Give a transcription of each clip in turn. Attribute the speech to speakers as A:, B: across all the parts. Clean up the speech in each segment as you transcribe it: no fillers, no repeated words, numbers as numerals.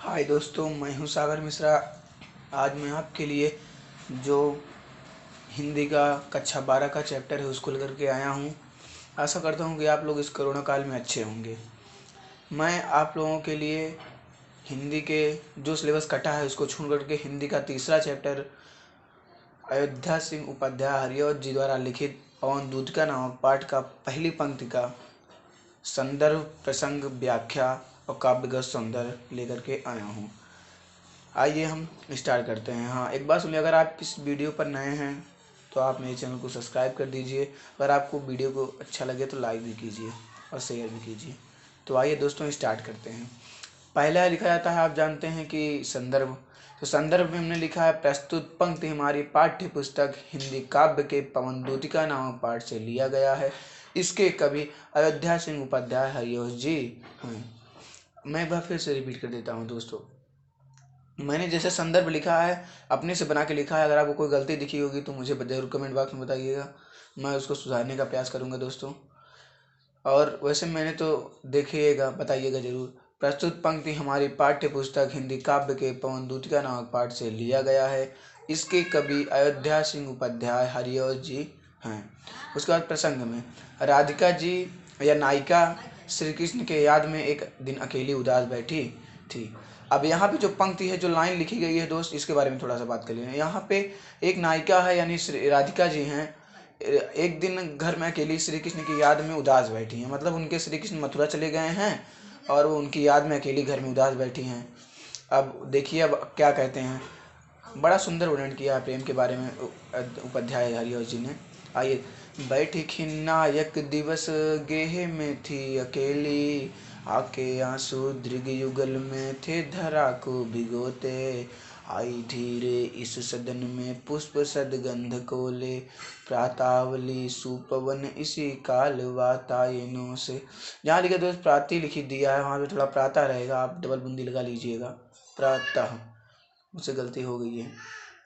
A: हाय दोस्तों, मैं हूं सागर मिश्रा। आज मैं आपके लिए जो हिंदी का कक्षा 12 का चैप्टर है उसको लेकर के आया हूं। आशा करता हूं कि आप लोग इस कोरोना काल में अच्छे होंगे। मैं आप लोगों के लिए हिंदी के जो सिलेबस कटा है उसको छोड़ करके हिंदी का तीसरा चैप्टर अयोध्या सिंह उपाध्याय हरिऔध जी द्वारा लिखित पवन दूतिका नामक पाठ का पहली पंक्ति का संदर्भ, प्रसंग, व्याख्या और काव्यगत सौंदर्य लेकर के आया हूँ। आइए हम स्टार्ट करते हैं। हाँ, एक बात सुनिए, अगर आप इस वीडियो पर नए हैं तो आप मेरे चैनल को सब्सक्राइब कर दीजिए। अगर आपको वीडियो को अच्छा लगे तो लाइक भी कीजिए और शेयर भी कीजिए। तो आइए दोस्तों स्टार्ट करते हैं। पहला लिखा जाता है, आप जानते हैं कि संदर्भ। तो संदर्भ में हमने लिखा है, प्रस्तुत पंक्ति हमारी पाठ्य पुस्तक हिंदी काव्य के पवन दूतिका नामक पाठ से लिया गया है। इसके कवि अयोध्या सिंह उपाध्याय हरिऔध जी हैं। मैं एक बार फिर से रिपीट कर देता हूँ दोस्तों। मैंने जैसे संदर्भ लिखा है अपने से बना के लिखा है। अगर आपको कोई गलती दिखी होगी तो मुझे जरूर कमेंट बॉक्स में बताइएगा, मैं उसको सुधारने का प्रयास करूंगा दोस्तों। और वैसे मैंने तो देखिएगा, बताइएगा जरूर। प्रस्तुत पंक्ति हमारी पाठ्य पुस्तक हिंदी काव्य के पवन दूतिका नामक पाठ से लिया गया है। इसके कवि अयोध्या सिंह उपाध्याय हरिऔध जी हैं। उसके बाद प्रसंग में, राधिका जी या नायिका श्री कृष्ण के याद में एक दिन अकेली उदास बैठी थी। अब यहाँ पे जो पंक्ति है, जो लाइन लिखी गई है दोस्त, इसके बारे में थोड़ा सा बात कर लें। यहाँ पे एक नायिका है यानी श्री राधिका जी हैं, एक दिन घर में अकेली श्री कृष्ण की याद में उदास बैठी हैं। मतलब उनके श्री कृष्ण मथुरा चले गए हैं और वो उनकी याद में अकेली घर में उदास बैठी हैं। अब देखिए अब क्या कहते हैं। बड़ा सुंदर वर्णन किया है प्रेम के बारे में उपाध्याय हरिऔध जी ने। आइए। बैठी खिन्ना एक दिवस गेहे में थी अकेली, आके आंसू दृग युगल में थे धरा को भिगोते, आई धीरे इस सदन में पुष्प सदगंध को ले, प्रातावली सुपवन इसी काल वातायनों से। जहाँ लिखा दोस्त प्राति लिखी दिया है, वहाँ पे थोड़ा प्रातः रहेगा, आप डबल बूंदी लगा लीजिएगा। प्रातः, मुझसे गलती हो गई है,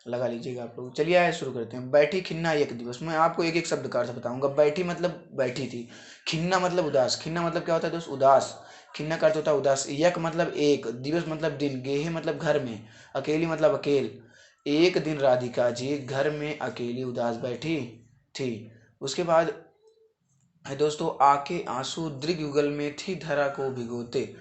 A: लगा लीजिएगा आप लोग। चलिए आइए शुरू करते हैं। बैठी खिन्ना एक दिवस। मैं आपको एक एक शब्द का अर्थ बताऊंगा। बैठी मतलब बैठी थी, खिन्ना मतलब उदास। खिन्ना मतलब क्या होता है दोस्त? उदास। खिन्ना का अर्थ होता है उदास। यक मतलब एक, दिवस मतलब दिन, गेहे मतलब घर में, अकेली मतलब अकेल। एक दिन राधिका जी घर में अकेली उदास बैठी थी। उसके बाद है दोस्तों, आके आंसू दृग युगल में थी धरा को भिगोते।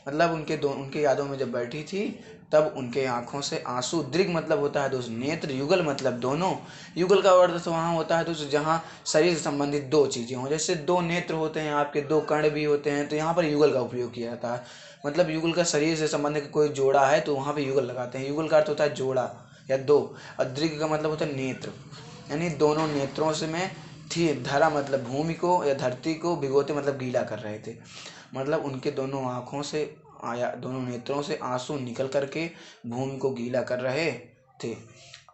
A: मतलब उनके यादों में जब बैठी थी तब उनके आंखों से आंसू, दृग मतलब होता है दोस्त नेत्र, युगल मतलब दोनों। युगल का अर्थ वहाँ होता है दोस्त जहाँ शरीर से संबंधित दो चीजें हों। जैसे दो नेत्र होते हैं आपके, दो कर्ण भी होते हैं, तो यहाँ पर युगल का उपयोग किया जाता है। मतलब युगल का शरीर से संबंधित कोई जोड़ा है तो वहाँ पे युगल लगाते हैं। युगल का अर्थ होता है जोड़ा या दो। और दृग का मतलब होता है नेत्र, यानी दोनों नेत्रों से में थी। धरा मतलब भूमि को या धरती को, भिगोते मतलब गीला कर रहे थे। मतलब उनके दोनों आँखों से आया, दोनों नेत्रों से आंसू निकल करके भूमि को गीला कर रहे थे।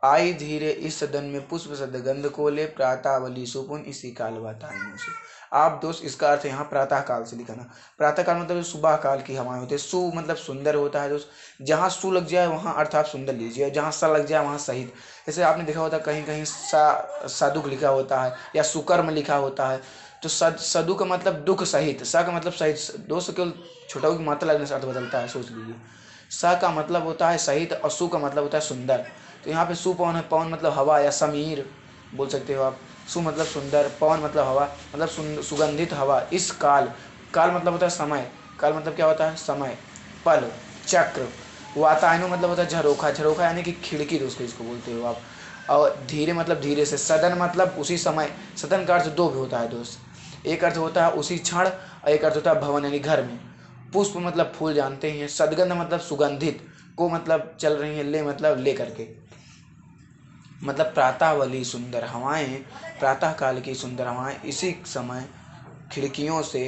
A: आई धीरे इस सदन में पुष्प सदगंध को ले, प्रातावली सुपुन इसी काल वातायनों से। आप दोस्त इसका अर्थ यहाँ प्रातः काल से लिखना। प्रातः काल मतलब सुबह काल की हवाएं होती है। सु मतलब सुंदर होता है दोस्त। जहाँ सु लग जाए वहाँ अर्थ आप सुंदर लीजिए, जहाँ सा लग जाए वहाँ सहित। जैसे आपने देखा होता कहीं कहीं साधुक लिखा होता है या सुकर्म लिखा होता है, तो सदु का मतलब दुख सहित, सा का मतलब सहित। दोस्त केवल छोटा की मात्रा लगने से अर्थ बदलता है, सोच लीजिए। सा का मतलब होता है सहित और सु का मतलब होता है सुंदर। तो यहाँ पे सुपवन है, पवन मतलब हवा या समीर बोल सकते हो आप। सु मतलब सुंदर, पवन मतलब हवा, मतलब सुगंधित हवा। इस काल, काल मतलब होता है समय, काल मतलब क्या होता है? समय। पल, चक्र। वातायनो मतलब होता है झरोखा, झरोखा यानी कि खिड़की दोस्तों इसको बोलते हो आप। और धीरे मतलब धीरे से। सदन मतलब उसी समय। सदन का अर्थ दो भी होता है दोस्त, एक अर्थ होता है उसी क्षण और एक अर्थ होता है भवन यानी घर में। पुष्प मतलब फूल, जानते हैं। सदगंध मतलब सुगंधित, को मतलब चल रही है, ले मतलब ले करके। मतलब प्रातःवली सुंदर हवाएं, प्रातः काल की सुंदर हवाएं इसी समय खिड़कियों से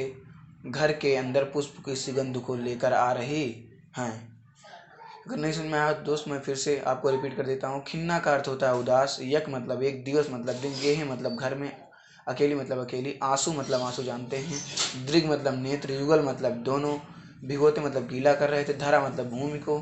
A: घर के अंदर पुष्प की सुगंध को लेकर आ रही हैं। अगर नहीं समझ में आया दोस्त मैं फिर से आपको रिपीट कर देता हूँ। खिन्ना का अर्थ होता है उदास, यक मतलब एक, दिवस मतलब दिन, गेहे मतलब घर में, अकेली मतलब अकेली, आंसू मतलब आंसू जानते हैं, दृग मतलब नेत्र, युगल मतलब दोनों, भिगोते मतलब गीला कर रहे थे, धरा मतलब भूमि को,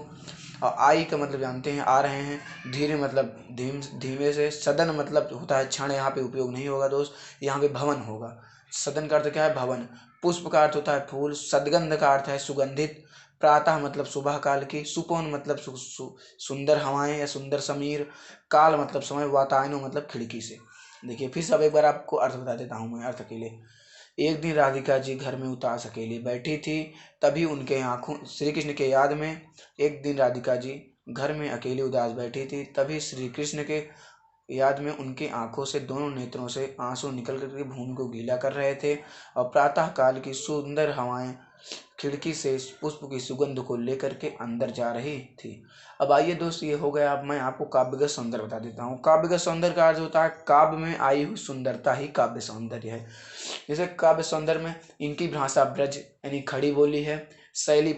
A: और आई का मतलब जानते हैं आ रहे हैं, धीरे मतलब धीमे से, सदन मतलब होता है क्षण, यहाँ पे उपयोग नहीं होगा दोस्त, यहाँ पे भवन होगा। सदन का अर्थ क्या है? भवन। पुष्प का अर्थ होता है फूल, सदगंध का अर्थ है सुगंधित, प्रातः मतलब सुबह काल की, सुपोन मतलब सुंदर हवाएं या सुंदर समीर, काल मतलब समय, वातायनो मतलब खिड़की से। देखिए फिर सब एक बार आपको अर्थ बता देता हूँ मैं अर्थ अकेले। एक दिन राधिका जी घर में उदास अकेली बैठी थी, तभी उनके आंखों श्री कृष्ण के याद में। एक दिन राधिका जी घर में अकेली उदास बैठी थी, तभी श्री कृष्ण के याद में उनकी आंखों से, दोनों नेत्रों से आंसू निकल करके भूमि को गीला कर रहे थे। और प्रातः काल की सुंदर हवाएं खिड़की से पुष्प की सुगंध को लेकर के अंदर जा रही थी। अब आइए दोस्त, ये हो गया। अब मैं आपको काव्यगत सौंदर्य बता देता हूँ। काव्यगत सौंदर्य का अर्थ होता है काव्य में आई हुई सुंदरता ही काव्य सौंदर्य है। जैसे काव्य सौंदर्य में इनकी भाषा ब्रज यानी खड़ी बोली है, शैली